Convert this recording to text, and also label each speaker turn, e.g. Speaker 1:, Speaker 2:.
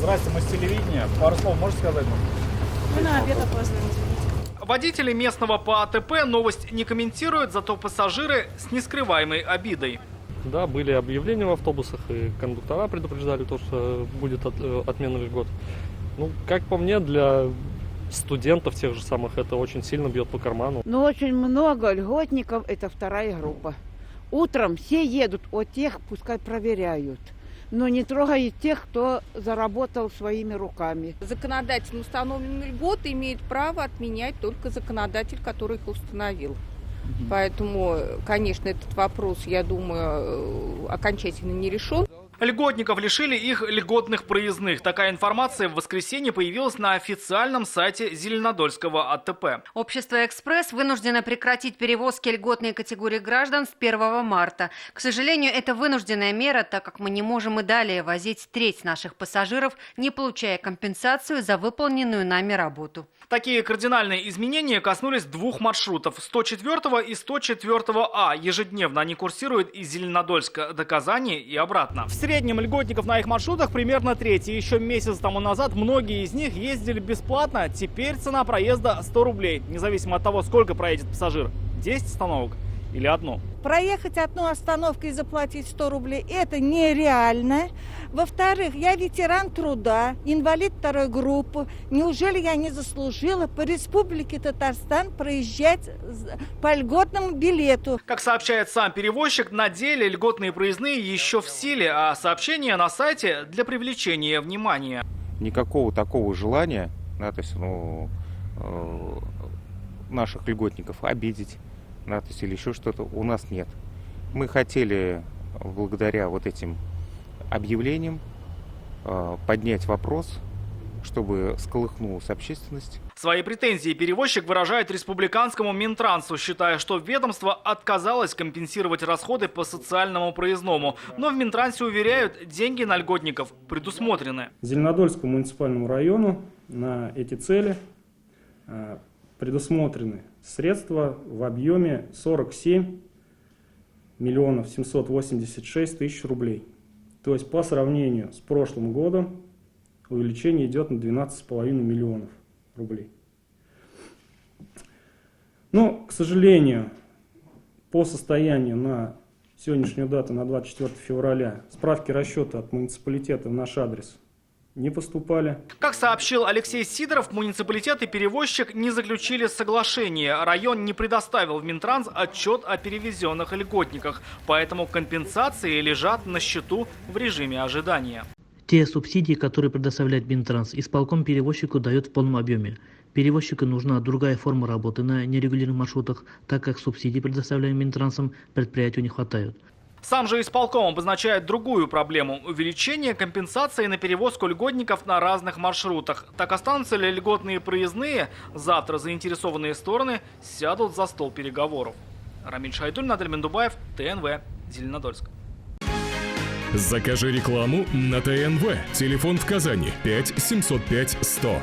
Speaker 1: Здрасте, мы с телевидения. Пару слов можете сказать нам?
Speaker 2: Мы на обед опаздываем, извините.
Speaker 3: Водители местного по АТП новость не комментируют, зато пассажиры с нескрываемой обидой.
Speaker 4: Да, были объявления в автобусах, и кондуктора предупреждали то, что будет отмена льгот. Ну, как по мне, для студентов тех же самых это очень сильно бьет по карману.
Speaker 5: Но очень много льготников, это вторая группа. Утром все едут, от тех пускай проверяют. Но не трогают тех, кто заработал своими руками.
Speaker 6: Законодательно установленные льготы имеет право отменять только законодатель, который их установил. Поэтому, конечно, этот вопрос, я думаю, окончательно не решен.
Speaker 3: Льготников лишили их льготных проездных. Такая информация в воскресенье появилась на официальном сайте Зеленодольского АТП.
Speaker 7: Общество «Экспресс» вынуждено прекратить перевозки льготной категории граждан с 1 марта. К сожалению, это вынужденная мера, так как мы не можем и далее возить треть наших пассажиров, не получая компенсацию за выполненную нами работу.
Speaker 3: Такие кардинальные изменения коснулись двух маршрутов – 104 и 104А. Ежедневно они курсируют из Зеленодольска до Казани и обратно. В среднем льготников на их маршрутах примерно треть. Еще месяц тому назад многие из них ездили бесплатно. Теперь цена проезда 100 рублей. Независимо от того, сколько проедет пассажир. 10 остановок или одну.
Speaker 8: Проехать одну остановку и заплатить 100 рублей – это нереально. Во-вторых, я ветеран труда, инвалид второй группы. Неужели я не заслужила по республике Татарстан проезжать по льготному билету?
Speaker 3: Как сообщает сам перевозчик, на деле льготные проездные еще в силе, а сообщение на сайте для привлечения внимания.
Speaker 9: Никакого такого желания, да, то есть, наших льготников обидеть, да, то есть, или еще что-то у нас нет. Мы хотели благодаря вот этим объявлениям поднять вопрос, чтобы сколыхнулась общественность.
Speaker 3: Свои претензии перевозчик выражает республиканскому Минтрансу, считая, что ведомство отказалось компенсировать расходы по социальному проездному. Но в Минтрансе уверяют, деньги на льготников предусмотрены.
Speaker 10: Зеленодольскому муниципальному району на эти цели предусмотрены средства в объеме 47 миллионов 786 тысяч рублей. То есть по сравнению с прошлым годом увеличение идет на 12,5 миллионов рублей. Но, к сожалению, по состоянию на сегодняшнюю дату, на 24 февраля, справки расчета от муниципалитета в наш адрес не поступали.
Speaker 3: Как сообщил Алексей Сидоров, муниципалитет и перевозчик не заключили соглашение. Район не предоставил в Минтранс отчет о перевезенных льготниках, поэтому компенсации лежат на счету в режиме ожидания.
Speaker 11: Те субсидии, которые предоставляет Минтранс, исполком перевозчику дает в полном объеме. Перевозчику нужна другая форма работы на нерегулярных маршрутах, так как субсидий, предоставляемых Минтрансом, предприятию не хватает.
Speaker 3: Сам же исполком обозначает другую проблему – увеличение компенсации на перевозку льготников на разных маршрутах. Так останутся ли льготные проездные? Завтра заинтересованные стороны сядут за стол переговоров. Рамиль Шайдуль, Надель Мендубаев, ТНВ, Зеленодольск.
Speaker 12: Закажи рекламу на ТНВ. Телефон в Казани 5 705 100.